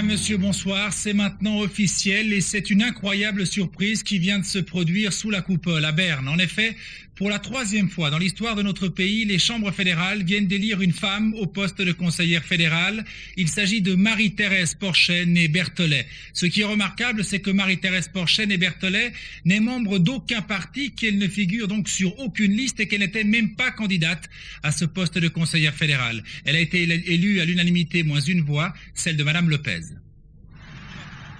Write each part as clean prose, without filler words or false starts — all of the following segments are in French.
Monsieur, bonsoir, c'est maintenant officiel et c'est une incroyable surprise qui vient de se produire sous la coupole à Berne. En effet, pour la 3e fois dans l'histoire de notre pays, les chambres fédérales viennent d'élire une femme au poste de conseillère fédérale. Il s'agit de Marie-Thérèse Porchet, née Berthollet. Ce qui est remarquable, c'est que Marie-Thérèse Porchet, née Berthollet, n'est membre d'aucun parti, qu'elle ne figure donc sur aucune liste et qu'elle n'était même pas candidate à ce poste de conseillère fédérale. Elle a été élue à l'unanimité moins une voix, celle de Madame Lopez.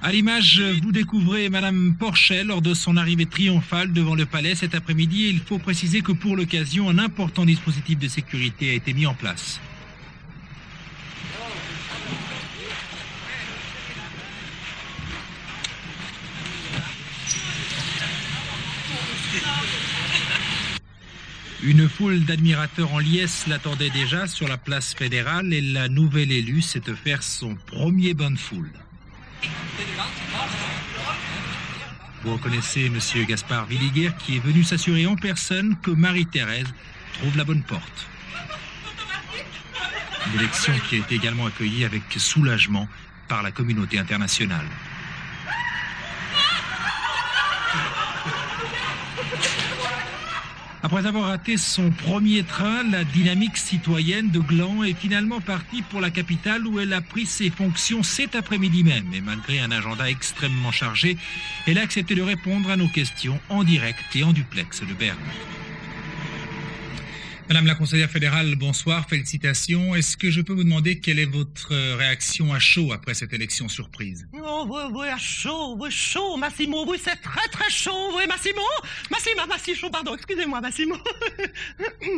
À l'image, vous découvrez Madame Porchet lors de son arrivée triomphale devant le palais cet après-midi. Il faut préciser que pour l'occasion, un important dispositif de sécurité a été mis en place. Une foule d'admirateurs en liesse l'attendait déjà sur la place fédérale et la nouvelle élue s'est offert son premier bain de foule. Vous reconnaissez Monsieur Gaspard Villiger qui est venu s'assurer en personne que Marie-Thérèse trouve la bonne porte. Une élection qui a été également accueillie avec soulagement par la communauté internationale. Après avoir raté son premier train, la dynamique citoyenne de Gland est finalement partie pour la capitale où elle a pris ses fonctions cet après-midi même. Et malgré un agenda extrêmement chargé, elle a accepté de répondre à nos questions en direct et en duplex de Berne. Madame la conseillère fédérale, bonsoir, félicitations. Est-ce que je peux vous demander quelle est votre réaction à chaud après cette élection surprise? Oh, oui, à chaud, Massimo, oui, c'est très chaud, oui, Massimo, chaud, pardon, excusez-moi, Massimo.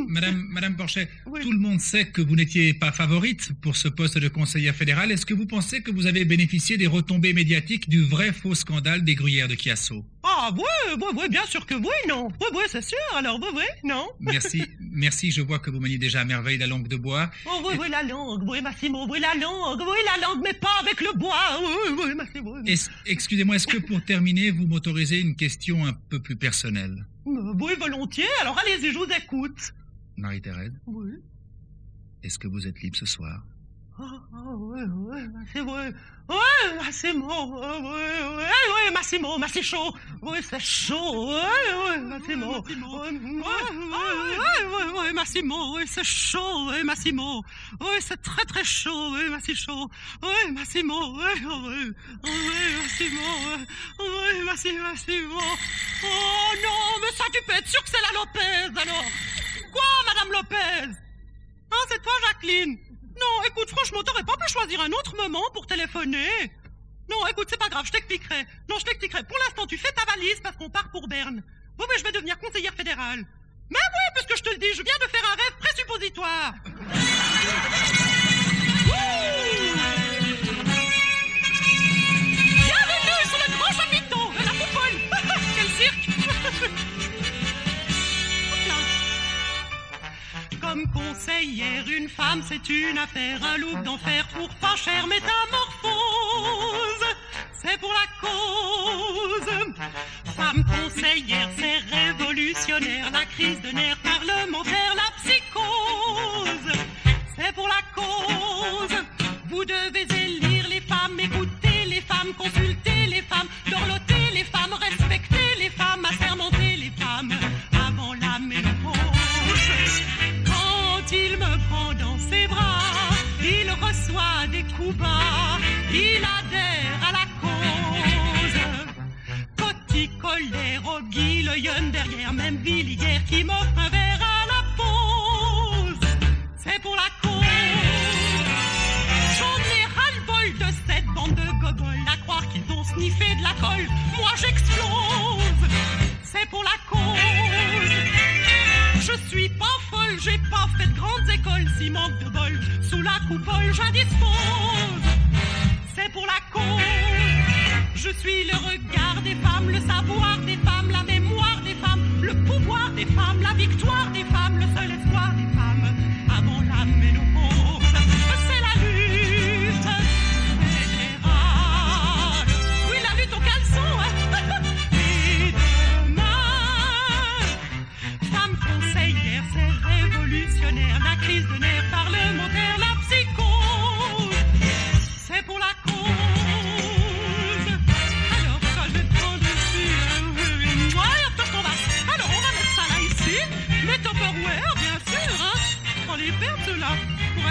Madame Porchet, oui. Tout le monde sait que vous n'étiez pas favorite pour ce poste de conseillère fédérale. Est-ce que vous pensez que vous avez bénéficié des retombées médiatiques du vrai faux scandale des gruyères de Chiasso? Ah, oui, bien sûr que oui, non. Oui, c'est sûr, alors, oui, non. Merci, je vois que vous maniez déjà à merveille la langue de bois. Oh, oui, la langue, oui, Massimo, oui, la langue, mais pas avec le bois, oui, Massimo. Excusez-moi, est-ce que pour terminer, vous m'autorisez une question un peu plus personnelle? Oui, volontiers, alors allez-y, je vous écoute. Marie-Thérèse? Oui. Est-ce que vous êtes libre ce soir? Oui, Massimo, chaud. Oui, c'est chaud. Oui, Massimo. Oui, Massimo, oui, c'est chaud, oui, Massimo. Oui, c'est très chaud, oui, Massimo. Oui, Massimo, oui, Massimo. Oui, Massimo. Oh non, mais ça, tu peux être sûr que c'est la Lopez, alors. Quoi, Madame Lopez? Hein, c'est toi, Jacqueline? Non, écoute, franchement, t'aurais pas pu choisir un autre moment pour téléphoner? Non, écoute, c'est pas grave, je t'expliquerai. Pour l'instant, tu fais ta valise parce qu'on part pour Berne. Oui, je vais devenir conseillère fédérale. Mais oui, parce que je te le dis, je viens de faire un rêve présuppositoire. Bienvenue sur le grand chapiteau de la coupole. Quel cirque. Comme conseillère, une femme, c'est une affaire, un look d'enfer pour pas cher métamorphose. C'est pour la cause. Femme conseillère, c'est révolutionnaire, la crise de nerfs parlementaire, la psychose. C'est pour la cause. Vous devez élire les femmes, écouter les femmes, consulter les femmes, dorloter les femmes, respecter les femmes, assermenter les femmes avant la ménopause. Il me prend dans ses bras, il reçoit des coups bas, il adhère à la cause. Coty, colère, Oggy, le Yun derrière, même Villiger qui m'offre un verre à la pause. C'est pour la cause. J'en ai ras-le-bol de cette bande de gogoles, à croire qu'ils ont sniffé de la colle. Moi j'explose. C'est pour la cause. Je suis pas folle, j'ai pas fait de grandes écoles. Si manque de bol, sous la coupole j'indispose. C'est pour la cause. Je suis le regard des femmes, le savoir des femmes, la mémoire des femmes, le pouvoir des femmes, la victoire des femmes, le seul espoir des femmes.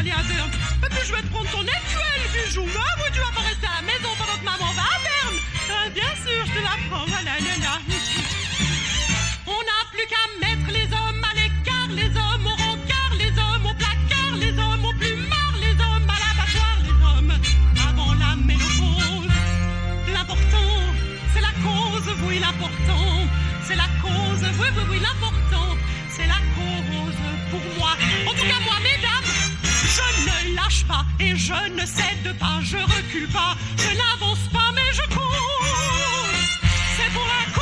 aller à Berne. Et puis je vais te prendre ton étoile, bijou. Ah oui, tu vas pas rester à la maison pendant que maman va à Berne. Bien sûr, je te la prends. Voilà, là. On n'a plus qu'à mettre les hommes à l'écart, les hommes au rencard, les hommes au placard, les hommes au plumard, les hommes à l'abattoir, les hommes avant la ménopause. L'important, c'est la cause, oui, l'important, c'est la cause, oui, l'important, c'est la cause pour moi. En tout cas, moi, mesdames, je ne lâche pas et je ne cède pas, je recule pas, je n'avance pas, mais je cours. C'est pour la cause.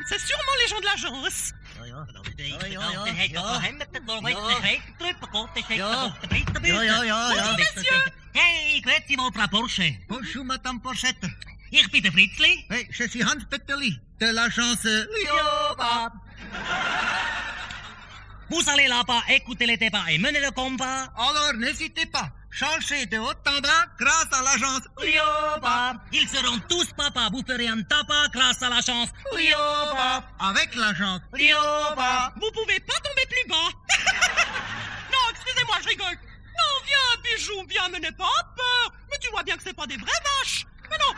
C'est sûrement les gens de l'agence. Hey, grüezi wohl, Frau Porsche. Bonjour, Madame Porchette. Ich bin der Fritzli. Oui, je suis Hans Petterli, de l'agence Lioba. Vous allez là-bas écouter les débats et mener le combat. Alors, n'hésitez pas. Changez de haut en bas grâce à l'agence Lioba. Ils seront tous papas. Vous ferez un tabac grâce à l'agence Lioba. Avec l'agence Lioba. Vous pouvez pas tomber plus bas. Non, excusez-moi, je rigole. Non, viens, bijou, viens, me n'aie pas peur. Mais tu vois bien que c'est pas des vraies vaches. Mais non,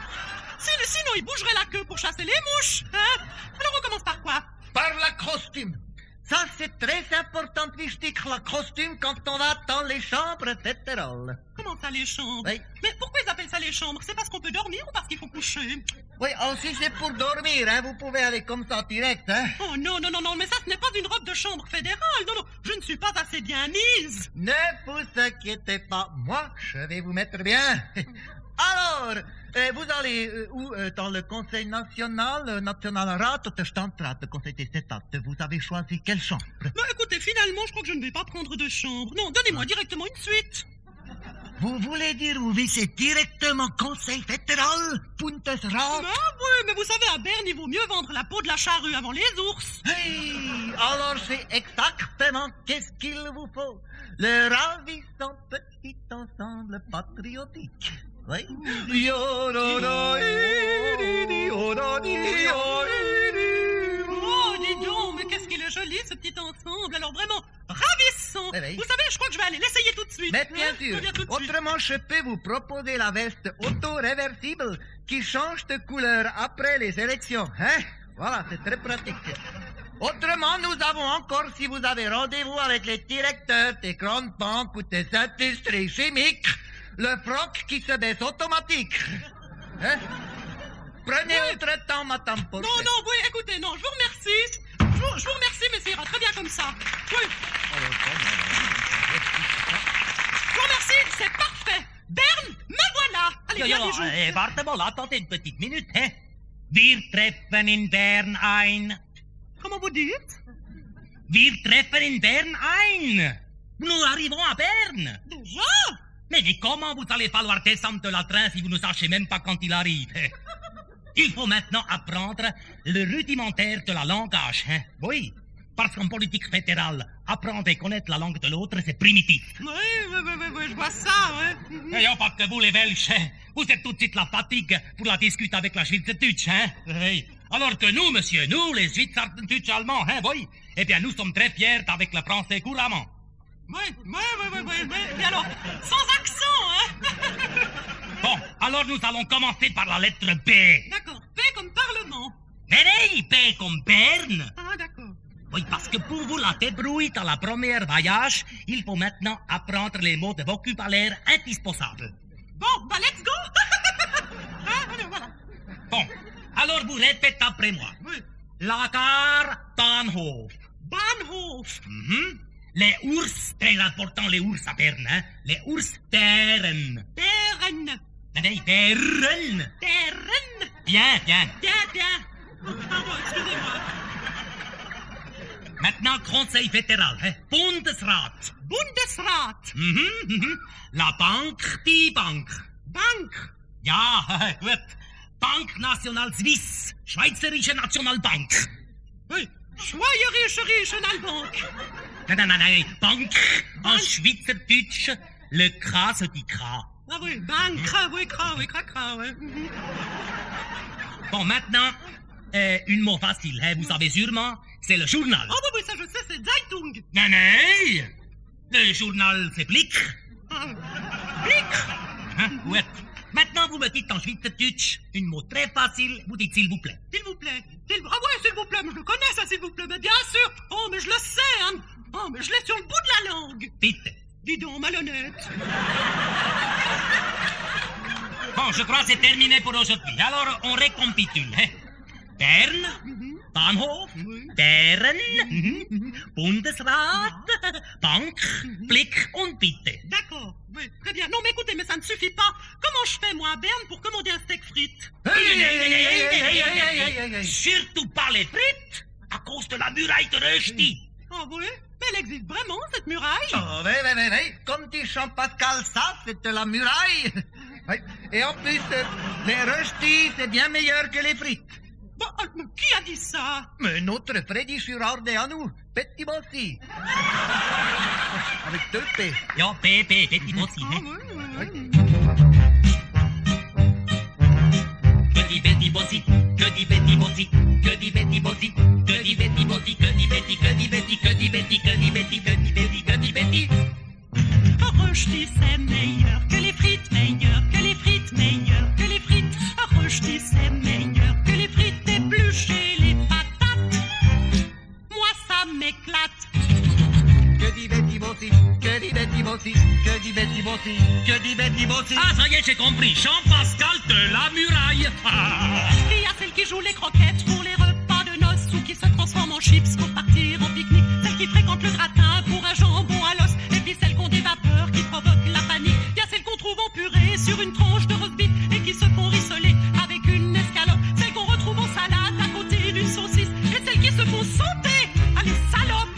sinon ils bougeraient la queue pour chasser les mouches. Hein? Alors on commence par quoi? Par la costume. Ça, c'est très important, wichtig, la costume quand on va dans les chambres fédérales. Comment ça, les chambres? Oui. Mais pourquoi ils appellent ça les chambres? C'est parce qu'on peut dormir ou parce qu'il faut coucher? Oui, aussi c'est pour dormir, hein. Vous pouvez aller comme ça direct, hein. Oh non, mais ça, ce n'est pas une robe de chambre fédérale. Non, je ne suis pas assez bien mise. Ne vous inquiétez pas, moi, je vais vous mettre bien. Alors, vous allez où dans le Conseil national, Nationalrat oder Stadtrat, le Conseil des États. Vous avez choisi quelle chambre? Bah écoutez, finalement, je crois que je ne vais pas prendre de chambre. Non, donnez-moi directement une suite. Vous voulez dire vous visez directement Conseil fédéral, Bundesrat? Ah oui, mais vous savez, à Berne, il vaut mieux vendre la peau de la charrue avant les ours. Hey, alors c'est exactement qu'est-ce qu'il vous faut. Le ravissant petit ensemble patriotique. Oui. Oh, dis donc, mais qu'est-ce qu'il est joli, ce petit ensemble. Alors vraiment, ravissant. Oui. Vous savez, je crois que je vais aller l'essayer tout de suite. Mais bien Hein? sûr. Je viens tout de suite. Autrement, je peux vous proposer la veste auto-réversible qui change de couleur après les élections. Hein? Voilà, c'est très pratique. Autrement, nous avons encore, si vous avez rendez-vous avec les directeurs des grandes banques ou des industries chimiques, le froc qui se baisse automatique. Hein? Prenez votre temps, Madame Porcher. Non, oui, écoutez, non, je vous remercie. Je vous remercie, mais ça ira très bien comme ça. Oui. Je vous remercie, c'est parfait. Berne, me voilà. Allez, viens, bijou. Warte mal, attendez une petite minute, hein. Wir treffen in Bern ein. Comment vous dites? Wir treffen in Bern ein. Nous arrivons à Berne. Déjà? Mais comment vous allez falloir descendre de la train si vous ne sachez même pas quand il arrive? Il faut maintenant apprendre le rudimentaire de la langage, hein? Oui, parce qu'en politique fédérale, apprendre et connaître la langue de l'autre, c'est primitif. Oui, je vois ça, ouais. Et pas que vous, les Belges, hein? Vous êtes tout de suite la fatigue pour la discuter avec la Schweizerdeutsch, hein? Oui. Alors que nous, monsieur, nous, les Schweizerdeutsch allemands, hein, oui, eh bien, nous sommes très fiers d'avec le français couramment. Oui, mais alors, sans accent, hein? Bon, alors nous allons commencer par la lettre B. D'accord, P comme parlement. Mais oui, B comme Berne. Ah, d'accord. Oui, parce que pour vous la débrouiller dans la première voyage, il faut maintenant apprendre les mots de vocabulaire indispensables. Bon, bah let's go. Allez, voilà. Bon, alors vous répétez après moi. Oui. La gare, Bahnhof. Bahnhof. Les ours, très important les ours à Berne, hein. Les ours Bären. Bären. Oui, Bären. Bären. Bien. Pardon, excusez-moi. Maintenant, Conseil fédéral, hein. Bundesrat. Bundesrat. La Banque, die Bank. Bank. Ja, gut. Bank National Suisse. Schweizerische Nationalbank. Oui, Schweie riche in Bank. Nein, Bank, en Schweizerdeutsch, le Kra se dit Kra. Ah oui, Bank, oui, Kra, oui. Mhm. Bon, maintenant, une mot facile, hein, vous savez sûrement, c'est le journal. Oh oui, ça je sais, c'est Zeitung. Non, le journal, c'est Blick. Blick. Hein, ouais. Maintenant, vous me dites en Schweizerdeutsch une mot très facile, vous dites s'il vous plaît. S'il vous plaît. Ah ouais, s'il vous plaît, mais je le connais ça, s'il vous plaît, mais bien sûr. Oh, mais je le sais, hein. Oh, mais je l'ai sur le bout de la langue. Vite. Dis donc, malhonnête. Bon, je crois que c'est terminé pour aujourd'hui. Alors, on récapitule. Hein. Bern, Bahnhof, Bären, Bundesrat, Bank, Blick und Bitte. D'accord, oui, très bien. Non, mais écoutez, mais ça ne suffit pas. Comment je fais, moi, à Berne, pour commander un steak frites? Surtout pas les frites, à cause de la muraille de Rösti. Ah oui? Mais elle existe vraiment, cette muraille? Oh, oui. Comme dit Jean-Pascal, ça, c'est de la muraille. Oui. Et en plus, les röstis, c'est bien meilleur que les frites. Bon, mais qui a dit ça? Mais notre Freddy Schurarde à nous, Petit Bossi. Avec 2 P. Ja, Petit Bossi. Ah Hein. oui. Que dit Betty Bossi, que dit Betty Bossi, que dit Betty Bossi, que dit Betty Bossi, que dit Betty, que dit Betty, que dit Betty, que dit Betty, que dit Betty, que dit Betty. Rösti, c'est meilleur que les frites, meilleur que les frites, meilleur que les frites. Rösti, c'est meilleur que les frites, éplucher les patates. Moi, ça m'éclate. Que dit Betty Bossi, que dit Betty Bossi, que dit Betty Bossi, que dit Betty Bossi. Ah, ça y est, j'ai compris. Jean-Pascal de la muraille. Il y a celle qui joue les croquettes pour les repas de noces ou qui se transforme en chips pour partir en pique-nique. Celle qui fréquente le gratin pour un jambon à l'os. Et puis celle qu'on des vapeurs qui provoque la panique. Il y a celle qu'on trouve en purée sur une tranche de roast beef et qui se font rissoler avec une escalope. Celle qu'on retrouve en salade à côté d'une saucisse. Et celles qui se font sauter. Allez, salope!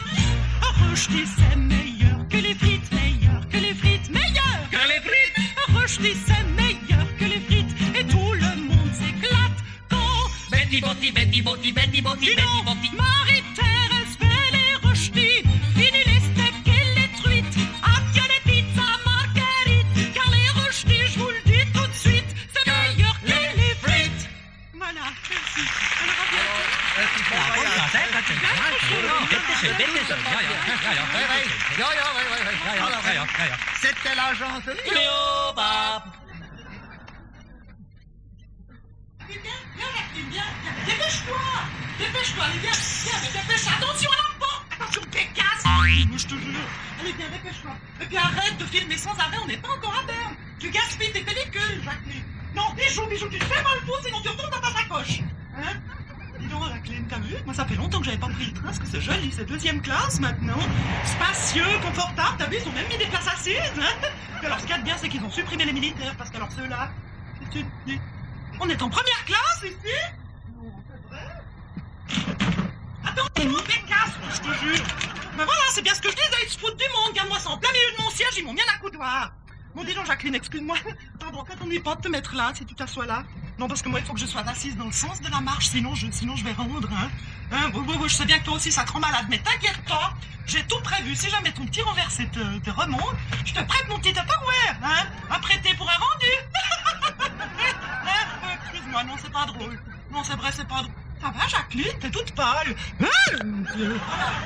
Rösti, c'est meilleur que les frites, meilleur que les frites, meilleur Que les frites. Rösti, c'est meilleur que les frites. Et tout le monde s'éclate quand... Betty Bossi, Betty Bossi, Betty Bossi, Dis Betty donc, Bossi. Marie-Thérèse fait les röstis. Fini les steaks et les truites. Adieu les pizzas marguerites. Car les röstis, je vous le dis tout de suite, c'est meilleur que les frites. Voilà, merci. Alors, à bientôt. C'était l'agence Cléopâtre. Viens, Jacqueline, viens. Dépêche-toi, allez, viens, mais dépêche, attention à la porte, attention, Pécasse. Je te jure, allez, viens, dépêche-toi. Et puis arrête de filmer sans arrêt, on n'est pas encore à Berne. Tu gaspilles tes pellicules, Jacqueline. Non, bijou, tu te fais mal le pouce, sinon tu retournes dans ta sacoche. Hein? Dis donc, Jacqueline, t'as vu? Moi, ça fait longtemps que j'avais pas pris le train, parce que c'est joli, c'est 2e classe maintenant. Spacieux, confortable, t'as vu, ils ont même mis des places assises, hein? Et alors, ce qu'il y a de bien, c'est qu'ils ont supprimé les militaires, parce que alors ceux-là, on est en première classe ici? Non, c'est vrai? Attends, Pécasse, je te jure. Mais voilà, c'est bien ce que je disais, ils se foutent du monde. Regarde-moi ça, en plein milieu de mon siège, ils m'ont mis un accoudoir. Bon, dis donc, Jacqueline, excuse-moi. Pardon, ça t'ennuie pas de te mettre là, si tu t'assois là? Non, parce que moi, il faut que je sois assise dans le sens de la marche, sinon je vais rendre, hein. Oui, je sais bien que toi aussi, ça te rend malade, mais t'inquiète pas, j'ai tout prévu. Si jamais ton petit renversé te remonte, je te prête mon petit Tupperware, hein, à prêter pour un rendu. Excuse-moi, non, c'est pas drôle. Non, c'est vrai, c'est pas drôle. Ça va, Jacqueline? T'es toute pâle. Mon Dieu.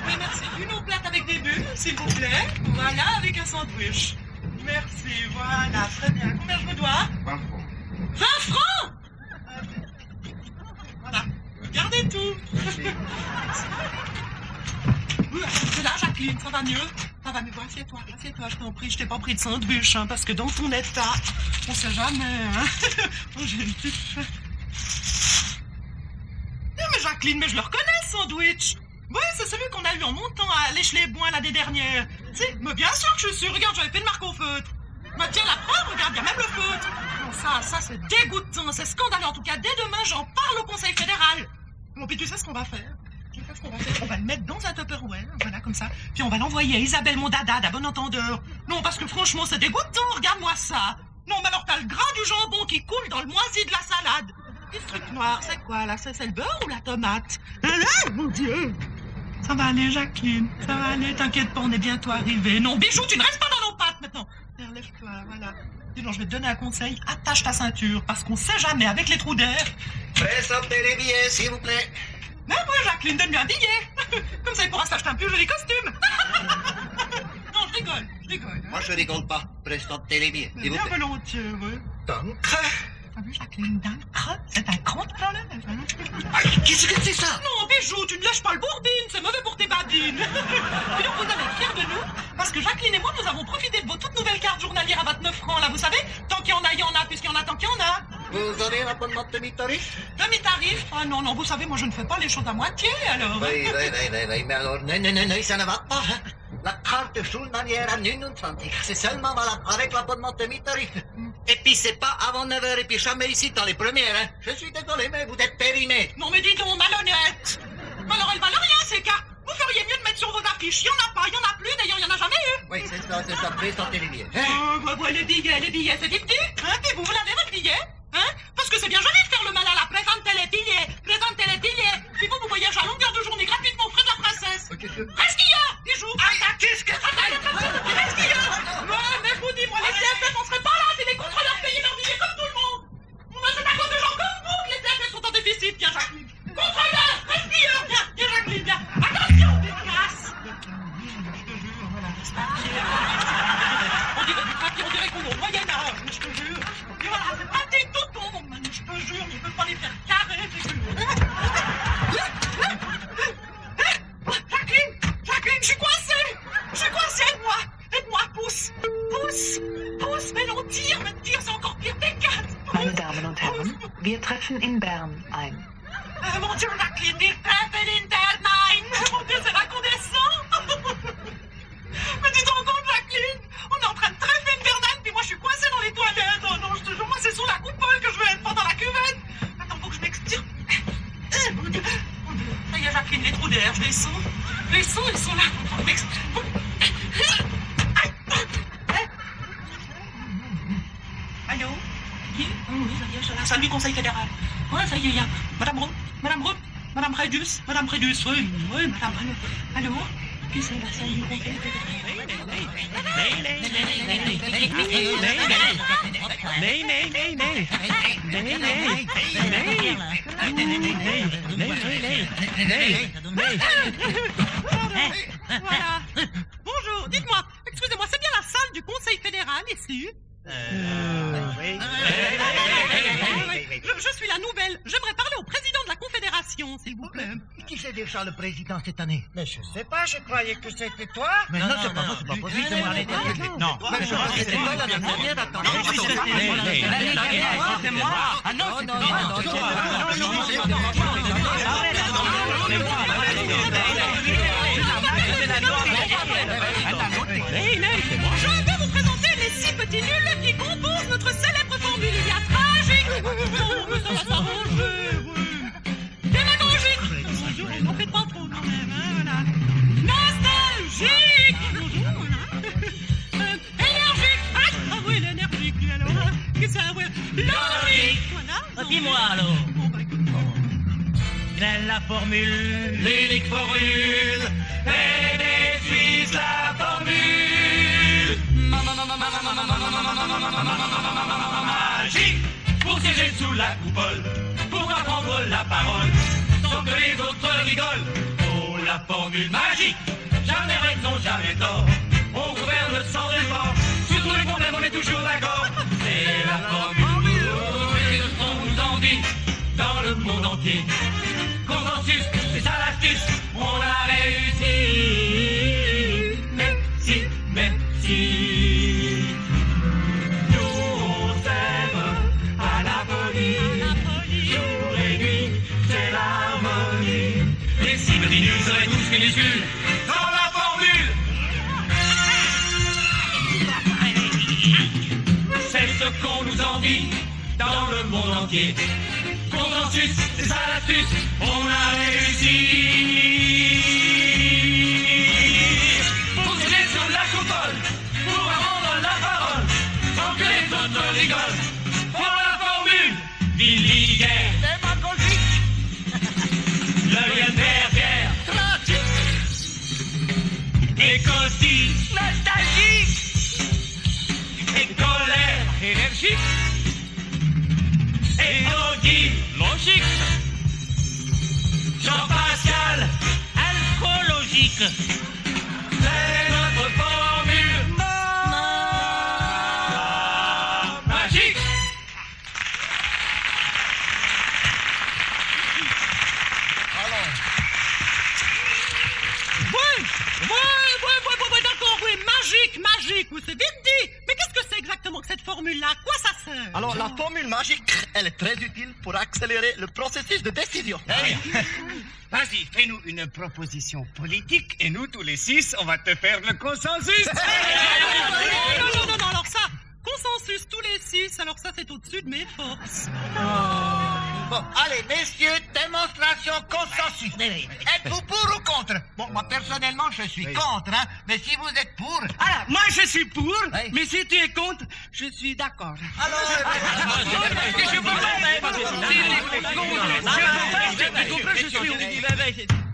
Oui, merci. Une omelette avec des bulles, s'il vous plaît. Voilà, avec un sandwich. Merci, voilà, très bien. Combien je me dois? 20 francs. 20 francs? Voilà. Gardez tout. C'est là, Jacqueline, ça va mieux? Ça va mieux. Assieds-toi, je t'en prie. Je t'ai pas pris de sandwich, hein, parce que dans ton état, on sait jamais, hein. Oh, j'ai une petite faim. Mais Jacqueline, mais je le reconnais, ce sandwich. Oui, c'est celui qu'on a eu en montant à Lèche-les-Boins l'année dernière. Tu sais, mais bien sûr que je suis sûre. Regarde, j'avais fait une marque au feutre. Bah tiens, la preuve, regarde, il y a même le feutre. Non, ça c'est dégoûtant, c'est scandaleux. En tout cas, dès demain, j'en parle au Conseil fédéral. Bon, puis tu sais ce qu'on va faire? On va le mettre dans un Tupperware, voilà, comme ça. Puis on va l'envoyer à Isabelle Mondadad, à bon entendeur. Non, parce que franchement, c'est dégoûtant, regarde-moi ça. Non, mais alors t'as le gras du jambon qui coule dans le moisi de la salade. Et ce truc noir, c'est quoi, là? C'est le beurre ou la tomate? Ah, mon Dieu! Ça va aller, Jacqueline. Ça va aller, t'inquiète pas, on est bientôt arrivé. Non, Bijou, tu ne restes pas dans nos pattes maintenant. Lève-toi, voilà. Dis donc, je vais te donner un conseil. Attache ta ceinture, parce qu'on sait jamais avec les trous d'air. Présentez les billets, s'il vous plaît. Mais moi, Jacqueline, donne-lui un billet. Comme ça, il pourra s'acheter un plus joli costume. Non, je rigole. Moi, je rigole pas. Présentez les billets, s'il vous Bien plaît. volontiers, oui. Donc, T'as vu, Jacqueline, c'est un grand problème. qu'est-ce que c'est ça? Non, Bijou, tu ne lèches pas le bourbine, c'est mauvais pour tes badines. Et donc, vous allez être fiers de nous, parce que Jacqueline et moi, nous avons profité de vos toutes nouvelles cartes journalières à 29 francs, là, vous savez. Tant qu'il y en a, il y en a, puisqu'il y en a, tant qu'il y en a. Vous avez l'abonnement demi-tarif? Demi-tarif? Ah non, vous savez, moi, je ne fais pas les choses à moitié, alors. Oui, mais alors, non, ça ne va pas. Hein. La carte journalière à 29, c'est seulement valable avec l'abonnement demi-tarif. Et puis, c'est pas avant 9h, et puis jamais ici dans les premières. Hein. Je suis désolé, mais vous êtes périmés. Non, mais dis donc, malhonnête. Alors, elles valent rien, ces cartes. Vous feriez mieux de mettre sur vos affiches. Il y en a pas, il y en a plus, d'ailleurs, il y en a jamais eu. Oui, c'est ça, présentez les billets. Hein? Les billets, c'est des petits. Hein, et vous l'avez, votre billet? Hein? Parce que c'est bien joli de faire le mal à la présentez les billets. Puis vous voyagez à longueur de journée gratuitement aux frais de la princesse. Qu'est-ce qu'il y a, Bijou? Qu'est-ce que ça fait? Qu'est-ce qu'il y a? Ouais, mais je vous dis, moi, les CFF, on serait pas là si les contrôleurs payaient leurs billets comme tout le monde. Mais c'est à cause de gens comme vous que les CFF sont en déficit. Viens, Jacqueline. Contrôleur, respire. Viens, Jacqueline, viens. Attention, dégueulasse. On dirait du papier, on dirait qu'on est au Moyen-Âge, je te jure. Et voilà, c'est pas des toutons, je te jure, je peux pas les faire carrer, Jacqueline, je suis coincée, aide-moi, pousse, mais non, tire, c'est encore pire, dégage. Meine Damen und Herren, wir treffen in Bern ein. Mon Dieu, Jacqueline, wir treffen in Bern ein. Mon Dieu, c'est là qu'on descend. Mais tu te rends compte, Jacqueline? On est en train de treffer une Bernane, puis moi je suis coincée dans les toilettes. Oh non, je te jure, moi c'est sous la coupole que je vais être, pas dans la cuvette. Attends, faut que je m'extire. Mon Dieu. Ça y est, Jacqueline, les trous d'air, je les sens. Ils sont là. Allô? Oui, ça y est, je suis là. Salut, Conseil fédéral. Ouais, ça y est, il y a Madame Redus, oui, Madame, allô? Qui c'est là, ça y est, Conseil Voilà. Bonjour, dites-moi, excusez-moi, c'est bien la salle du Conseil fédéral ici? Oui. Je suis la nouvelle. J'aimerais parler au président de la Confédération, s'il vous plaît. Qui c'est déjà le président cette année? Mais je sais pas, je croyais que c'était toi. Mais non, c'est pas moi, c'est pas possible. Non. Mais je crois que c'est toi la dernière, attends. C'est moi. Ah non, c'est Je vais vous présenter les 6 petits nuls qui composent notre célèbre formule. Il y a tragique. Non, mais ça va s'arranger, oui. Démagogique. N'en faites pas trop quand même, hein, voilà. Nostalgique. Voilà. Énergique. Ah oui, l'énergique, lui, alors. Qu'est-ce que ça, ouais. Logique. Voilà. Dis-moi alors. Bon, bah, écoute. La formule, l'unique formule, et des Suisses la formule. Magique pour siéger sous la coupole, pour apprendre la parole, sans que les autres rigolent. Oh, la formule magique, jamais raison, jamais tort. On gouverne sans effort, sur tous les problèmes on est toujours d'accord. C'est la formule, c'est ce qu'on nous en dit dans le monde entier. Consensus, c'est ça l'astuce, on a réussi. Merci. Nous on s'aime à la folie. Jour et nuit, c'est l'harmonie. Les 6 petits nuls seraient tous minuscules dans la formule. C'est ce qu'on nous en dit dans le monde entier. Consensus, c'est ça l'astuce, on a réussi. Pour tirer sur la coupole, pour apprendre la parole, sans que les autres rigolent. Pour la formule, vulgaire, démagogique, le lien Pierre, tragique, énergique. Élodie, logique. Jean-Pascal, alcoologique. C'est notre formule magique. Ouais, d'accord, oui, magique, oui, c'est vite dit. Mais qu'est-ce que c'est exactement que cette formule-là? À quoi ça sert? Alors, la formule magique, elle est très utile pour accélérer le processus de décision. Vas-y, fais-nous une proposition politique et nous, tous les 6, on va te faire le consensus. Non, alors ça, consensus tous les 6, alors ça c'est au-dessus de mes forces. Bon, allez, messieurs, démonstration consensus. Êtes-vous pour ou contre? Bon, moi, personnellement, je suis contre, hein. Mais si vous êtes pour... Alors, moi, je suis pour, Oui. mais si tu es contre, je suis d'accord. Alors...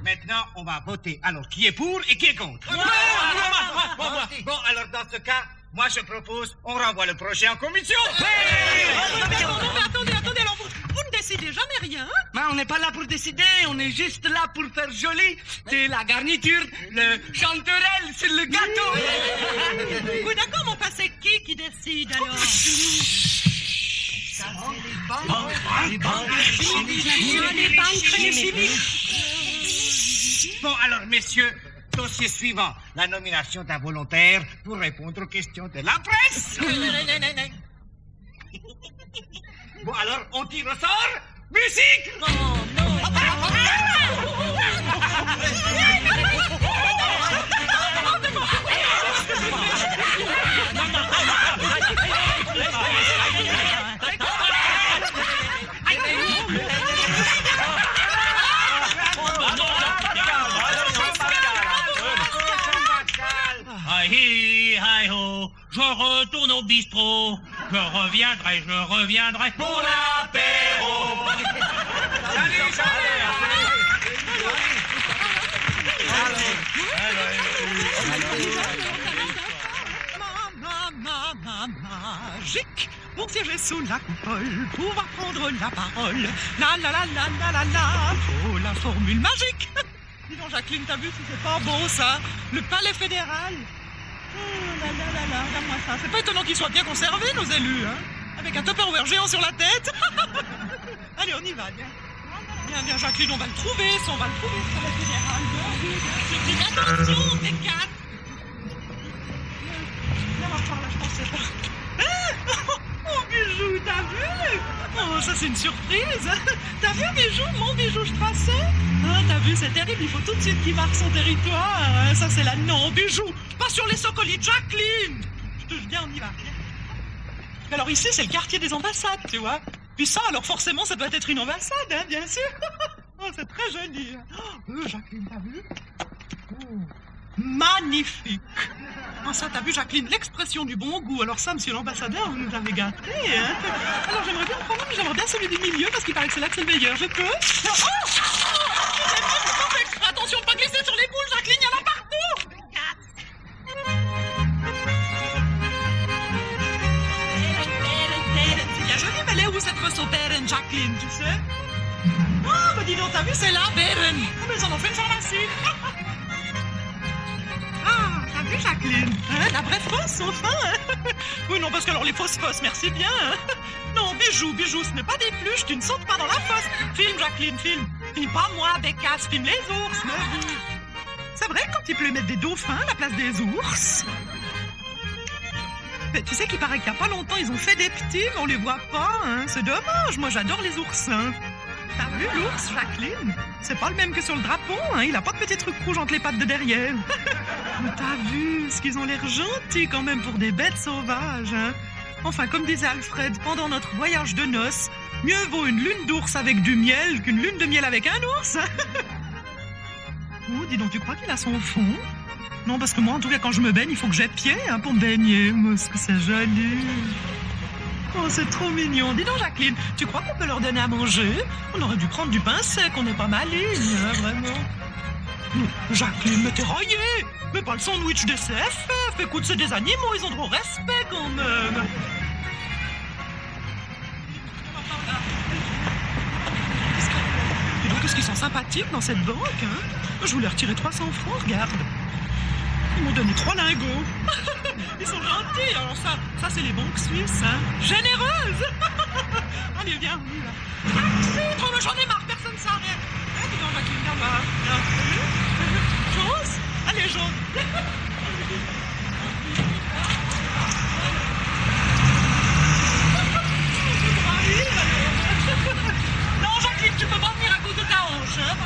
Maintenant, on va voter. Alors, qui est pour et qui est contre? Bon, alors, dans ce cas, moi, je propose, on renvoie le projet en commission. Mais attendez, alors vous ne décidez jamais rien, hein? Mais on n'est pas là pour décider, on est juste là pour faire joli. C'est la garniture, le chanterelle sur le gâteau. Oui, d'accord, mais enfin, c'est qui décide, alors? Les banques chimiques. Bon, alors, messieurs, dossier suivant. La nomination d'un volontaire pour répondre aux questions de la presse. Bon, alors, on tire au sort. Musique! Hi ho, je retourne au bistrot. Je reviendrai pour l'apéro. Magique pour siéger sous la coupole, pouvoir prendre la parole. La. Oh, la formule magique. Dis donc, Jacqueline, t'as vu si c'est pas beau, ça? Le palais fédéral. Oh, regarde-moi ça. C'est pas étonnant qu'ils soient bien conservés, nos élus, hein? Avec un Tupperware géant sur la tête. Allez, on y va, viens. Viens, Jacqueline, on va le trouver, le palais fédéral. Bien, attention, t'es quatre. Viens voir par là, je pensais pas. Oh, bijou, t'as vu? Oh, ça, c'est une surprise. T'as vu, bijou, mon bijou, je traçais? Ah, t'as vu, c'est terrible, il faut tout de suite qu'il marque son territoire. Hein, ça, c'est la non, bijou. Pas sur les socolites, Jacqueline. Je te viens, on y va. Alors ici, c'est le quartier des ambassades, tu vois. Puis ça, alors forcément, ça doit être une ambassade, hein, bien sûr. Oh, c'est très joli. Jacqueline, t'as vu? Oh. Magnifique. Oh, ça, t'as vu, Jacqueline, l'expression du bon goût. Alors ça, monsieur l'ambassadeur, vous nous avez gâtés, hein. Alors j'aimerais bien le prendre, mais j'aimerais bien celui du milieu, parce qu'il paraît que c'est là que c'est le meilleur. Je peux? Attention de pas glisser sur les boules, Jacqueline, il y en a partout. Il y a joli, mais elle est où cette fausse Beren, Jacqueline, tu sais? Oh, bah dis donc, t'as vu, c'est là, Beren. Oh, mais ils en ont fait une pharmacie. Ah, t'as vu, Jacqueline? Hein, la vraie fausse, enfin. Oui, non, parce que alors les fausses, merci bien. Non, bijou, ce n'est pas des pluches, tu ne sautes pas dans la fosse. Filme, Jacqueline, filme. Filme pas moi, Bécasse, filme les ours, mais vu. C'est vrai, quand il peut mettre des dauphins à la place des ours. Mais tu sais qu'il paraît qu'il n'y a pas longtemps, ils ont fait des petits, mais on les voit pas, hein. C'est dommage, moi j'adore les oursins. T'as vu l'ours, Jacqueline? C'est pas le même que sur le drapeau, hein. Il a pas de petits trucs rouges entre les pattes de derrière. Mais t'as vu, ce qu'ils ont l'air gentils quand même pour des bêtes sauvages, hein. Enfin, comme disait Alfred, pendant notre voyage de noces, mieux vaut une lune d'ours avec du miel qu'une lune de miel avec un ours. Oh, dis donc, tu crois qu'il a son fond? Non, parce que moi, en tout cas, quand je me baigne, il faut que j'aie pied, hein, pour me baigner. Mais est-ce que c'est joli? Oh, c'est trop mignon. Dis donc, Jacqueline, tu crois qu'on peut leur donner à manger? On aurait dû prendre du pain sec, on n'est pas maligne, hein, vraiment. Jacqueline, mais t'es raillée. Mais pas le sandwich des CFF. Écoute, c'est des animaux, ils ont trop respect quand même. qu'est-ce qu'ils sont sympathiques dans cette banque, hein? Je voulais retirer 300 francs, regarde. Ils m'ont donné 3 lingots. Ils sont gentils. Alors ça c'est les banques suisses, hein. Généreuses. Allez, viens, on y va. Taxi, trop, j'en ai marre, personne s'arrête. Dis donc, Jacqueline, là-bas. Chance. Allez, jaune. Non, Jacqueline, tu peux pas venir à cause de ta hanche, hein.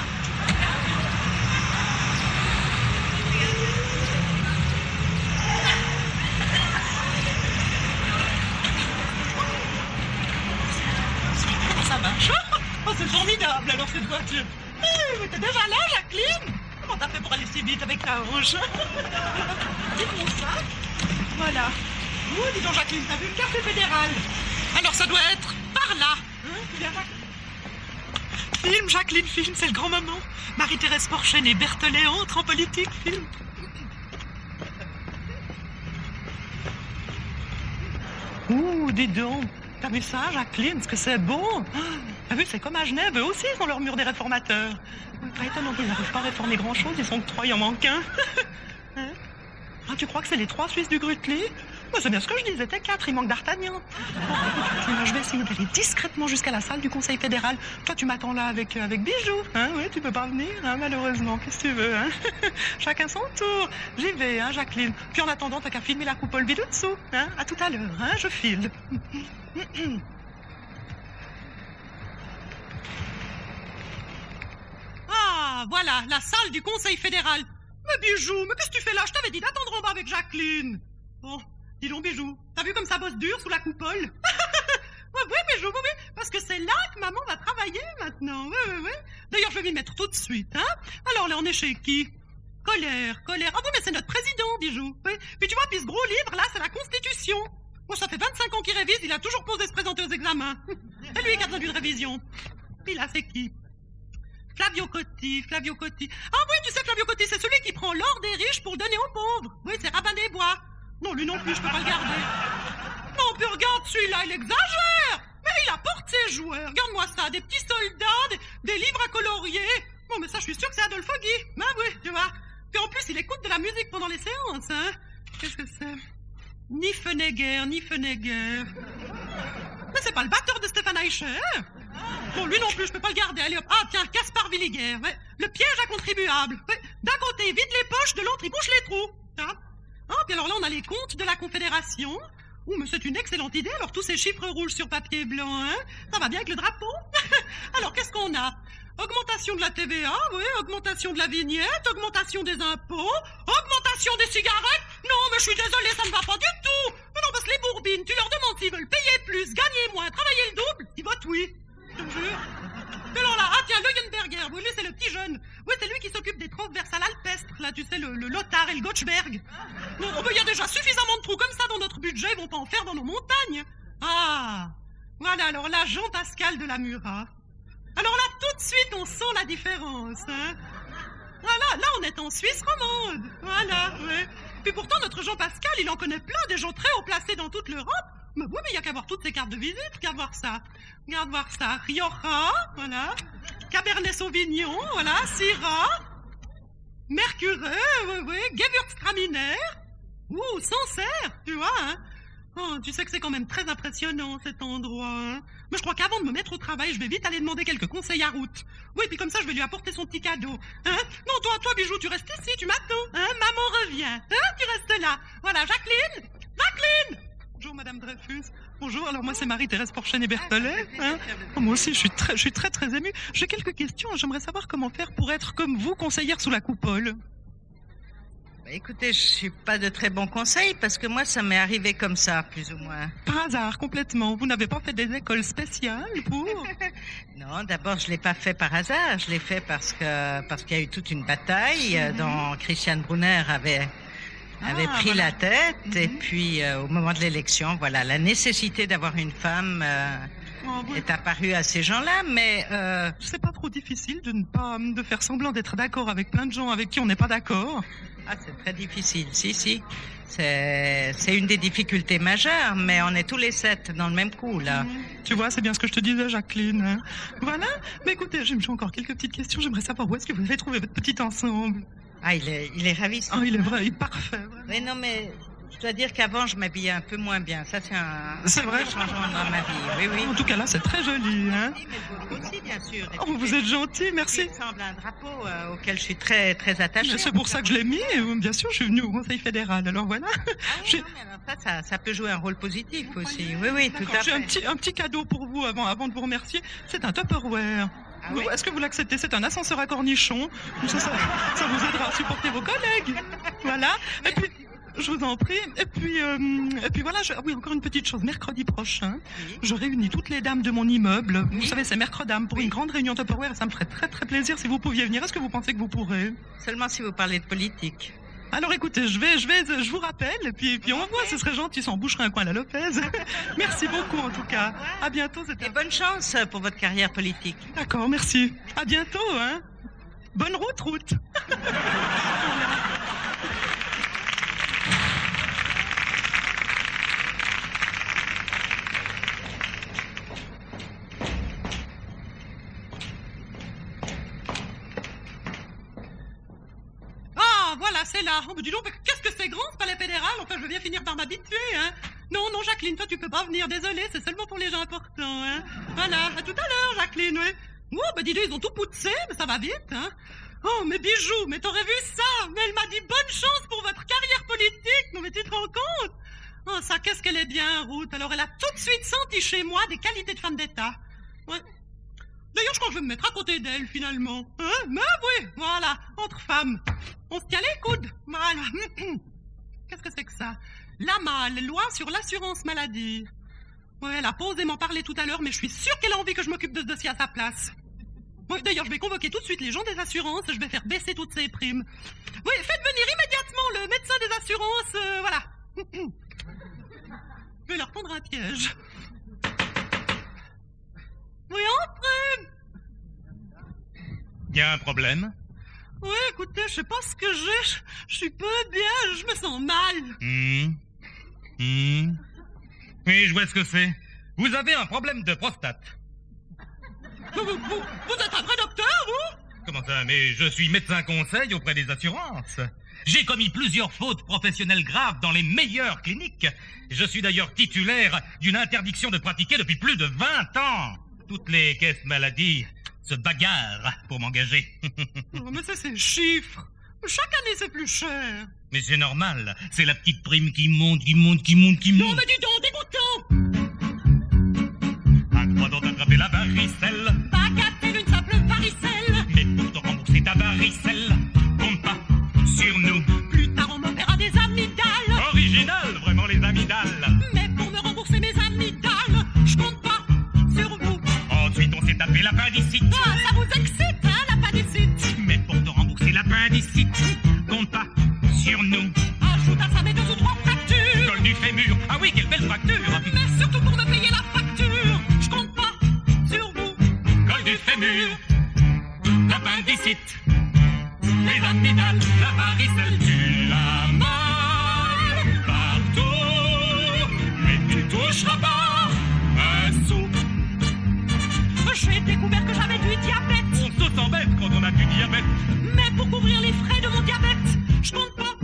Ça marche. Oh, c'est formidable, alors, cette voiture. Mais t'es déjà là, Jacqueline? Comment t'as fait pour aller si vite avec ta hanche? Dis-moi ça. Voilà. Oh, dis donc, Jacqueline, t'as vu le café fédéral? Alors, ça doit être par là. Film, Jacqueline, film, c'est le grand moment. Marie-Thérèse Porchen et Berthelet entrent en politique, film. Ouh, dis donc. T'as vu ça, Jacqueline? Est-ce que c'est beau? T'as vu, c'est comme à Genève, eux aussi, ils ont leur mur des réformateurs. Pas étonnant qu'ils n'arrivent pas à réformer grand-chose, ils sont que 3, il en manque un. Hein? Ah, tu crois que c'est les 3 Suisses du Grutli? Bah, c'est bien ce que je disais, t'es 4, il manque d'Artagnan. Bon, je vais essayer d'aller discrètement jusqu'à la salle du Conseil fédéral. Toi, tu m'attends là avec Bijou, hein? Oui, tu peux pas venir, hein, malheureusement. Qu'est-ce que tu veux, hein? Chacun son tour. J'y vais, hein, Jacqueline. Puis en attendant, t'as qu'à filmer la coupole vide dessous, hein? À tout à l'heure, hein? Je file. Ah, voilà, la salle du Conseil fédéral. Mais Bijou, mais qu'est-ce que tu fais là? Je t'avais dit d'attendre en bas avec Jacqueline. Bon, dis donc, Bijou, t'as vu comme ça bosse dur sous la coupole? Oui, Bijou, oui, parce que c'est là que maman va travailler maintenant. Oui. D'ailleurs, je vais m'y mettre tout de suite, hein. Alors là, on est chez qui? Colère. Ah oui, mais c'est notre président, Bijou. Oui. Puis tu vois, puis ce gros livre, là, c'est la Constitution. Bon, ça fait 25 ans qu'il révise, il a toujours posé se présenter aux examens. C'est lui qui a besoin d'une révision. Puis là, c'est qui? Flavio Cotti. Ah oui, tu sais, Flavio Cotti, c'est celui qui prend l'or des riches pour le donner aux pauvres. Oui, c'est Rabat des Bois. Non, lui non plus, je peux pas le garder. Non, puis regarde, celui-là, il exagère. Mais il apporte ses joueurs. Regarde-moi ça, des petits soldats, des livres à colorier. Bon, mais ça, je suis sûre que c'est Adolphe Guy. Ben oui, tu vois. Puis en plus, il écoute de la musique pendant les séances, hein. Qu'est-ce que c'est? Ni Fenegger. Mais c'est pas le batteur de Stéphane Eicher. Bon, lui non plus, je peux pas le garder. Allez hop. Ah, tiens, Caspar Villiger. Ouais. Le piège à contribuables. Ouais. D'un côté, vide les poches, de l'autre, il bouche les trous. Hein? Ah, puis alors là, on a les comptes de la Confédération. Ouh, mais c'est une excellente idée. Alors, tous ces chiffres rouges sur papier blanc, hein? Ça va bien avec le drapeau. Alors, qu'est-ce qu'on a? Augmentation de la TVA, oui, augmentation de la vignette, augmentation des impôts, augmentation des cigarettes. Non, mais je suis désolée, ça ne va pas du tout. Mais non, parce que les bourbines, tu leur demandes s'ils veulent payer plus, gagner moins, travailler le double, ils votent oui. Je te jure. Et alors là, ah tiens, Leuenberger, oui, lui c'est le petit jeune. Oui, c'est lui qui s'occupe des transversales alpestres, là, tu sais, le Lothar et le Gotchberg. Non, il y a déjà suffisamment de trous comme ça dans notre budget, ils vont pas en faire dans nos montagnes. Ah, voilà, alors là, Jean-Pascal de la Murat. Alors là, tout de suite, on sent la différence, hein. Voilà, là, on est en Suisse romande. Voilà, ouais. Puis pourtant, notre Jean-Pascal, il en connaît plein, des gens très haut placés dans toute l'Europe. Mais oui, mais il y a qu'à voir toutes ces cartes de visite, qu'à voir ça. Regarde voir ça. Rioja, voilà. Cabernet Sauvignon, voilà. Syrah. Mercurey, oui. Gewürztraminer. Ouh, Sancerre, tu vois, hein. Oh, tu sais que c'est quand même très impressionnant, cet endroit, hein. Mais je crois qu'avant de me mettre au travail, je vais vite aller demander quelques conseils à route. Oui, puis comme ça, je vais lui apporter son petit cadeau. Hein? Non, toi, Bijou, tu restes ici, tu m'attends. Hein? Maman revient. Hein? Tu restes là. Voilà, Jacqueline. Bonjour, Madame Dreyfus. Bonjour, alors moi, c'est Marie-Thérèse Porchen et Berthelet. Hein? Oh, moi aussi, je suis très émue. J'ai quelques questions. J'aimerais savoir comment faire pour être comme vous, conseillère sous la coupole. Écoutez, je suis pas de très bons conseils parce que moi, ça m'est arrivé comme ça, plus ou moins. Par hasard, complètement. Vous n'avez pas fait des écoles spéciales pour... Non, d'abord, je l'ai pas fait par hasard. Je l'ai fait parce qu'il y a eu toute une bataille dont Christiane Brunner avait pris la tête. Et puis, au moment de l'élection, voilà, la nécessité d'avoir une femme est apparue à ces gens-là, mais... C'est pas trop difficile de faire semblant d'être d'accord avec plein de gens avec qui on n'est pas d'accord. Ah, c'est très difficile. Si. C'est une des difficultés majeures, mais on est tous les 7 dans le même coup, là. Tu vois, c'est bien ce que je te disais, Jacqueline. Hein. Voilà. Mais écoutez, j'ai encore quelques petites questions. J'aimerais savoir où est-ce que vous avez trouvé votre petit ensemble. Ah, il est ravissant. Oh, il est parfait. Vraiment. Mais non, mais je dois dire qu'avant, je m'habillais un peu moins bien. Ça, c'est vrai. Changement dans ma vie. Oui. En tout cas, là, c'est très joli. Hein. Oui, mais vous aussi, bien sûr. Oh, vous êtes gentil, merci. Il semble un drapeau auquel je suis très, très attachée. C'est pour ça que je l'ai mis. Bien sûr, je suis venue au Conseil fédéral. Alors voilà. Ah oui, non, mais alors ça peut jouer un rôle positif aussi. Oui, tout à fait. J'ai un petit cadeau pour vous avant de vous remercier. C'est un Tupperware. Ah oui? Est-ce que vous l'acceptez? C'est un ascenseur à cornichons. Ça vous aidera à supporter vos collègues. Voilà. Et puis, je vous en prie. Et puis voilà, oui, encore une petite chose. Mercredi prochain, je réunis toutes les dames de mon immeuble. Vous savez, c'est Mercredam pour une grande réunion Tupperware. Ça me ferait très, très plaisir si vous pouviez venir. Est-ce que vous pensez que vous pourrez? Seulement si vous parlez de politique. Alors écoutez, je vous rappelle, et puis on voit, ce serait gentil si on boucherait un coin à la Lopez. Merci beaucoup en tout cas. À bientôt. Et bonne chance pour votre carrière politique. D'accord, merci. À bientôt, hein. Bonne route. Voilà, c'est là. Oh, mais dis donc, qu'est-ce que c'est grand, ce palais fédéral? Enfin, je veux bien finir par m'habituer, hein. Non, Jacqueline, toi, tu peux pas venir. Désolée, c'est seulement pour les gens importants, hein. Voilà, à tout à l'heure, Jacqueline, oui. Oh, bah dis donc, ils ont tout poussé, mais ça va vite, hein. Oh, mais Bijou, mais t'aurais vu ça? Mais elle m'a dit bonne chance pour votre carrière politique. Non, mais tu te rends compte? Oh, ça, qu'est-ce qu'elle est bien, Ruth. Alors, elle a tout de suite senti chez moi des qualités de femme d'État. Ouais. D'ailleurs, je crois que je vais me mettre à côté d'elle, finalement. Hein? Mais oui, voilà, entre femmes. On se tient les coudes. Voilà. Qu'est-ce que c'est que ça? La MAL, loi sur l'assurance maladie. Ouais, elle a pas osé m'en parler tout à l'heure, mais je suis sûre qu'elle a envie que je m'occupe de ce dossier à sa place. Ouais, d'ailleurs, je vais convoquer tout de suite les gens des assurances et je vais faire baisser toutes ces primes. Oui, faites venir immédiatement le médecin des assurances, voilà. Je vais leur tendre un piège. Oui, entrez. Y a un problème? Oui, écoutez, je sais pas ce que j'ai. Je suis pas bien, je me sens mal. Oui, je vois ce que c'est. Vous avez un problème de prostate. Vous êtes un vrai docteur, vous? Comment ça? Mais je suis médecin conseil auprès des assurances. J'ai commis plusieurs fautes professionnelles graves dans les meilleures cliniques. Je suis d'ailleurs titulaire d'une interdiction de pratiquer depuis plus de 20 ans. Toutes les caisses maladies se bagarrent pour m'engager. Oh, mais ça, c'est chiffres. Chaque année, c'est plus cher. Mais c'est normal. C'est la petite prime qui monte. Non, mais dis donc, dégoûtant. À quoi donc attraper la varicelle? Bagatelle, une simple varicelle. Mais pour te rembourser ta varicelle, compte pas sur nous. Plus tard, on m'opérera des amygdales. Original, vraiment, les amygdales. Mais pour me rembourser mes amygdales, je compte pas sur vous. Ensuite, on s'est tapé l'appendicite. Ah, ça vous excite, hein, l'appendicite? Mais pour te rembourser l'appendicite, compte pas sur nous. Ajoute à ça mes 2 ou 3 fractures. Col du fémur. Ah oui, quelle belle fracture. Mais surtout pour me payer la facture, je compte pas sur vous. Col du fémur, l'appendicite, les amygdales, la varicelle, tu l'as mal partout, mais tu toucheras pas un sou. J'ai découvert que j'avais du diabète. On se sent bête quand on a du diabète. Mais pour couvrir les frais de mon diabète, je compte pas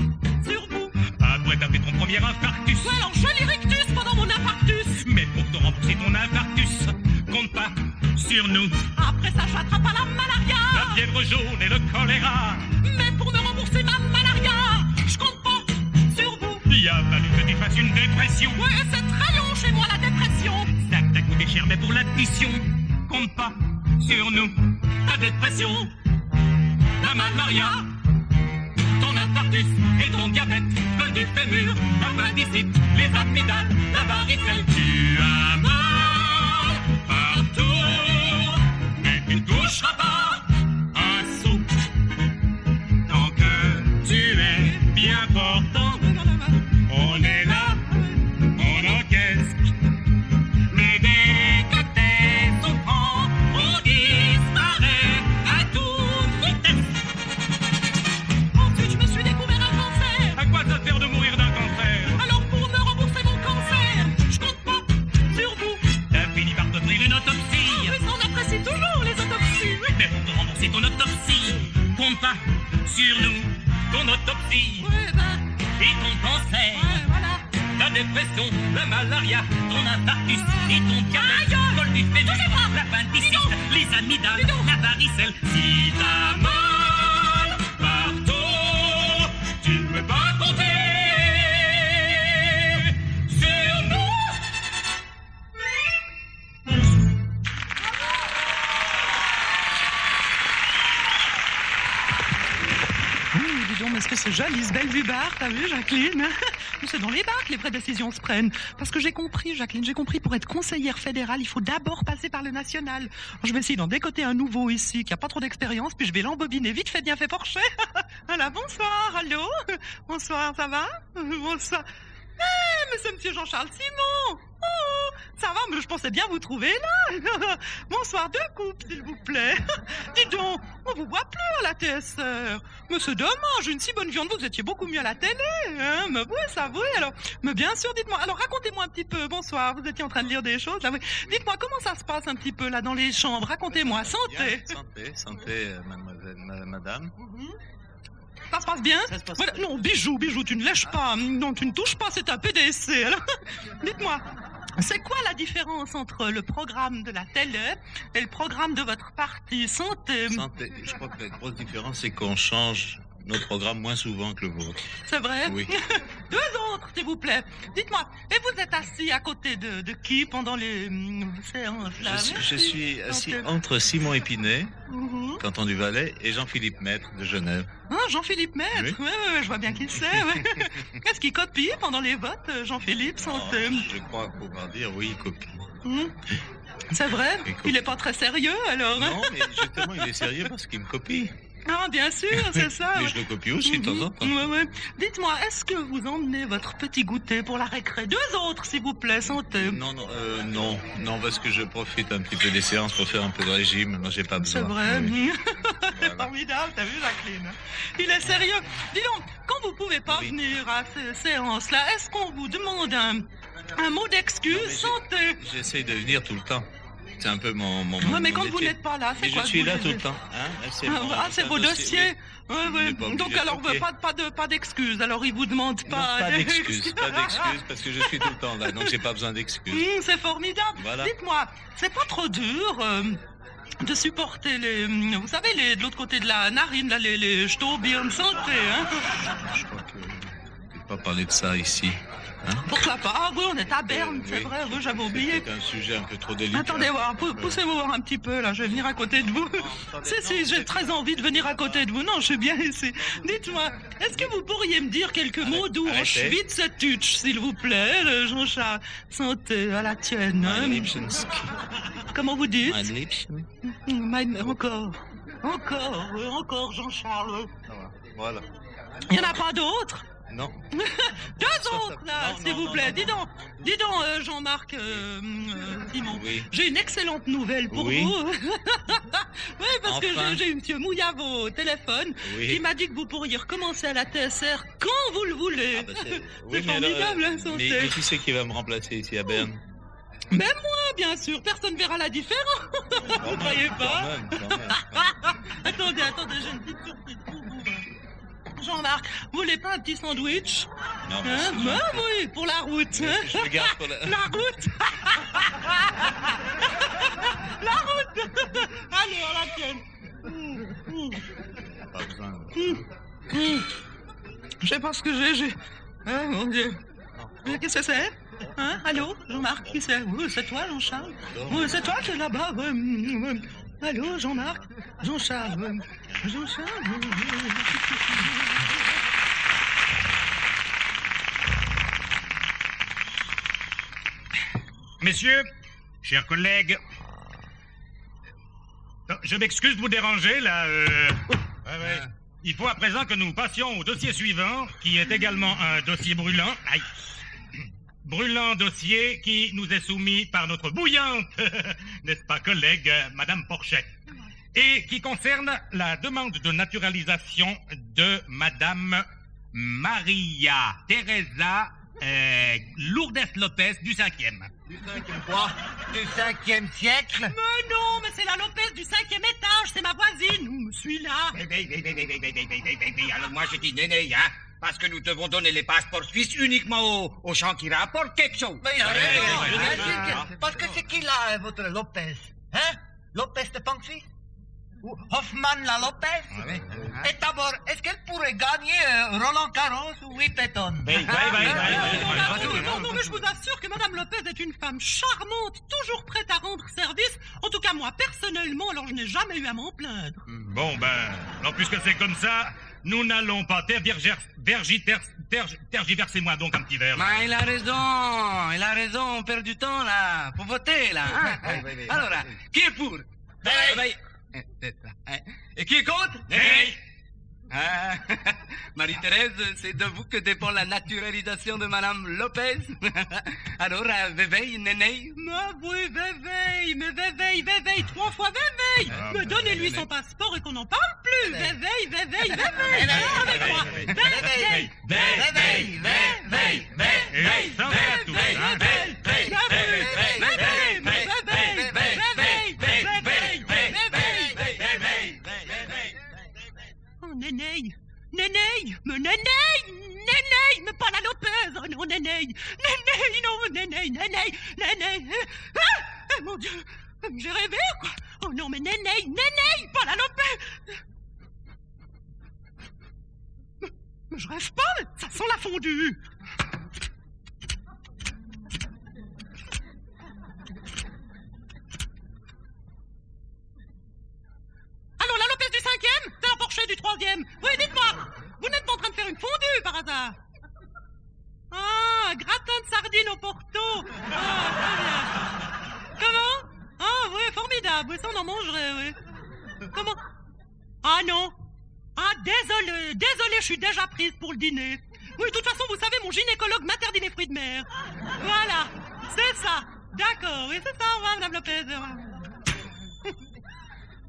sur vous. Après t'as fait ton premier infarctus. Ouais, alors je l'irrictus pendant mon infarctus. Mais pour te rembourser ton infarctus, compte pas sur nous. Après ça, j'attrape à la malaria. La fièvre jaune et le choléra. Mais pour me rembourser ma malaria, je compte pas sur vous. Il a fallu que tu fasses une dépression. Ouais, c'est très long chez moi la dépression. Ça t'a coûté cher, mais pour l'addition, compte pas sur nous. Ta dépression, la malaria, ton infarctus et ton diabète, col du fémur, l'appendicite, les amygdales, la varicelle. Tu as mal partout, mais tu ne toucheras pas un sou. Tant que tu es bien portant, on est là, on encaisse. Mais dès que t'es souffrant, on disparaît à toute vitesse. Ensuite, je me suis découvert un sur nous, ton autopsie Ouais, ben, et ton cancer, ouais, voilà. ta dépression, le malaria, ton infarctus et ton diabète, col du phébus, l'appendicite, les amygdales, la varicelle. Si t'as mal partout, tu ne peux pas compter sur nous. Dis donc, mais est-ce que c'est joli, ce belle vue bar, t'as vu, Jacqueline? C'est dans les bars que les vraies décisions se prennent. Parce que j'ai compris, Jacqueline, j'ai compris, pour être conseillère fédérale, il faut d'abord passer par le national. Alors, je vais essayer d'en décoter un nouveau ici, qui a pas trop d'expérience, puis je vais l'embobiner vite fait, bien fait, Porcher. Voilà, bonsoir, allô? Bonsoir, ça va? Bonsoir. Mais c'est monsieur Jean-Charles Simon. Oh, ça va, mais je pensais bien vous trouver là. Bonsoir, 2 coupes, s'il vous plaît. Dis donc, on vous voit plus à la TSR. Mais c'est dommage, une si bonne viande, vous étiez beaucoup mieux à la télé. Hein, mais oui, ça oui. Alors, mais bien sûr, dites-moi. Alors, racontez-moi un petit peu. Bonsoir, vous étiez en train de lire des choses là. Oui. Dites-moi, comment ça se passe un petit peu là dans les chambres? Racontez-moi. Santé. Bien, santé, mademoiselle, madame. Ça se passe bien? Ça se passe Voilà. Non, bijou, tu ne lèches pas. Non, tu ne touches pas, c'est un PDC. Alors, dites-moi, c'est quoi la différence entre le programme de la télé et le programme de votre parti Santé? Santé. Je crois que la grosse différence, c'est qu'on change nos programmes moins souvent que le vôtre. C'est vrai? Oui. 2 autres, s'il vous plaît. Dites-moi, et vous êtes assis à côté de qui pendant les séances là? Je suis assis Santé. entre Simon Épinay, Mhm. canton du Valais, et Jean-Philippe Maître de Genève. Ah, Jean-Philippe Maître, Oui. ouais, je vois bien qui c'est. Ouais. Est-ce qu'il copie pendant les votes, Jean-Philippe? Santé. Je crois pouvoir dire oui, il copie. Mhm. C'est vrai? Il copie. Il n'est pas très sérieux alors? Hein? Non, mais justement, il est sérieux parce qu'il me copie. Ah, bien sûr, c'est ça. Mais ouais. je le copie aussi de temps en temps. Ouais, ouais. Dites-moi, est-ce que vous emmenez votre petit goûter pour la récré? 2 autres, s'il vous plaît, Santé. Non, parce que je profite un petit peu des séances pour faire un peu de régime. Non, j'ai pas besoin. C'est vrai. Oui. C'est formidable, t'as vu, Jacqueline? Il est sérieux. Dis donc, quand vous pouvez pas Oui. venir à ces séances-là, est-ce qu'on vous demande un mot d'excuse? Non, mais Santé. J'essaie de venir tout le temps. C'est un peu mon Ouais, mais mon quand vous métier. n'êtes pas là, c'est Mais quoi je que suis vous là devez- tout le temps. Hein? C'est C'est vos dossiers. oui. Ouais, On ouais. n'est pas obligé Donc de alors copier. pas d'excuses. Alors ils vous demandent Non, pas. pas d'excuses, parce que je suis tout le temps là, donc j'ai pas besoin d'excuses. C'est formidable. Voilà. Dites-moi, c'est pas trop dur de supporter les, vous savez, de l'autre côté de la narine, là, les Staubirn santé, hein? Je crois que je ne peux pas parler de ça ici. Hein? Pourquoi pas? Ah oui, on est à Berne, c'est Oui. vrai, oui, j'avais oublié. C'est un sujet un peu trop délicat. Attendez voir, poussez-moi voir un petit peu, là, je vais venir à côté de vous. Si, j'ai très envie de venir à côté de vous. Non, je suis bien ici. Dites-moi, est-ce que vous pourriez me dire quelques mots arrêtez. d'Auschwitz-Tutsch, s'il vous plaît, le Jean-Charles? Santé, à la tienne. hein? Mein Liebchen. Comment vous dites? Mein Liebchen. Encore, Jean-Charles. Voilà. Il n'y en a pas d'autres? Non. 2 autres, là, Non, s'il non, vous non, plaît. non. Dis donc, Jean-Marc Simon. Oui. J'ai une excellente nouvelle pour Oui. vous. Oui, parce que Enfin. j'ai eu M. Mouillavo au téléphone Oui. qui m'a dit que vous pourriez recommencer à la TSR quand vous le voulez. Ah, bah, c'est C'est formidable, hein, Santé. mais qui c'est qui va me remplacer ici à Berne? Même moi, bien sûr. Personne verra la différence. Vous croyez pas? Quand même. Attendez, j'ai une petite surprise pour vous. Jean-Marc, vous voulez pas un petit sandwich? Non, Hein? merci. Bah oui, pour la route. hein. Je le garde pour la... La route. La route. Allez, on la tienne. Pas besoin. Je sais pas ce que j'ai. Ah, mon Dieu. Qu'est-ce que c'est? Hein? Allô, Jean-Marc, qui c'est? Oui, c'est toi, Jean-Charles? Oui, c'est toi qui es là-bas. Ouais. Allô, Jean-Marc? Jean-Charles? Jean-Charles? Messieurs, chers collègues, je m'excuse de vous déranger, là. Ouais. Il faut à présent que nous passions au dossier suivant, qui est également un dossier brûlant. Aïe. Brûlant dossier qui nous est soumis par notre bouillante, n'est-ce pas, collègue, Madame Porchet, et qui concerne la demande de naturalisation de Madame Maria Teresa Lourdes Lopez du 5e. Du 5e quoi? Du 5e siècle? Mais non, mais c'est la Lopez du 5e étage, c'est ma voisine. Je suis là. Alors moi je dis néné, hein, parce que nous devons donner les passeports suisses uniquement aux gens qui rapportent quelque chose. Mais il a raison. Parce que c'est qui là, votre Lopez? Hein? Lopez de Banque Suisse? Ou Hoffman la Lopez? Et d'abord, est-ce qu'elle pourrait gagner Roland Garros ou Wimbledon? Non, mais je vous assure que Madame Lopez est une femme charmante, toujours prête à rendre service. En tout cas, moi, personnellement, alors je n'ai jamais eu à m'en plaindre. Bon, alors puisque c'est comme ça, nous n'allons pas tergiverser-moi donc un petit verre. Mais il a raison, on perd du temps là, pour voter là. Hein? Alors, qui est pour? Et qui est contre? Hey! Marie-Thérèse, c'est de vous que dépend la naturalisation de Madame Lopez. Alors, Véveille, Néné? Mais oui, Véveille, 3 fois Véveille. Mais donnez-lui son passeport et qu'on n'en parle plus. Véveille. Avec moi. Véveille. Ça, on fait à tous, hein? Néné, mais pas la Lopez, oh non, Néné, ah, mon Dieu, j'ai rêvé ou quoi? Oh non, mais Néné, pas la Lopez. Mais je rêve pas, mais ça sent la fondue. Alors, la Lopez du 5e, c'est la Porsche du 3e. Oui, dites-moi, vous n'êtes pas en train de faire une fondue par hasard? Ah, gratin de sardines au Porto. Ah, très bien. Comment? Ah, oui, formidable. Oui, ça, on en mangerait, oui. Comment? Ah, non. Ah, désolé, je suis déjà prise pour le dîner. Oui, de toute façon, vous savez, mon gynécologue m'interdit les fruits de mer. Voilà, c'est ça. D'accord, oui, c'est ça, au revoir, Madame Lopez.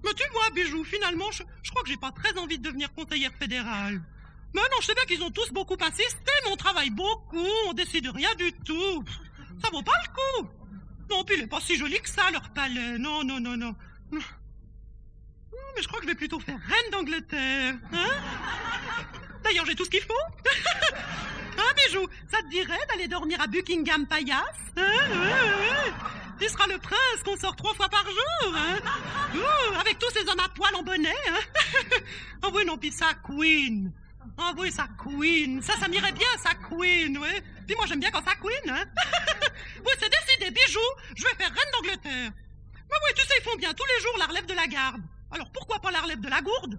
Mais tu vois, Bijou, finalement, je crois que j'ai pas très envie de devenir conseillère fédérale. Mais non, je sais bien qu'ils ont tous beaucoup insisté, mais on travaille beaucoup, on décide rien du tout. Ça vaut pas le coup. Non, puis il est pas si joli que ça, leur palais. Non. Mais je crois que je vais plutôt faire reine d'Angleterre. Hein? D'ailleurs, j'ai tout ce qu'il faut. Hein, Bijou, ça te dirait d'aller dormir à Buckingham Palace? Hein? Tu seras le prince qu'on sort 3 fois par jour, hein? Avec tous ces hommes à poil en bonnet, hein? Ah oui, non, puis sa queen. Ah oui, sa queen. Ça m'irait bien, sa queen, oui. Puis moi, j'aime bien quand ça queen, hein? Oui, c'est décidé, Bijou, je vais faire reine d'Angleterre. Mais oui, tu sais, ils font bien tous les jours la relève de la garde. Alors pourquoi pas la relève de la gourde?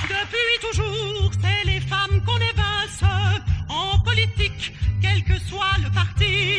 Depuis toujours, c'est les femmes qu'on évince en politique, quel que soit le parti.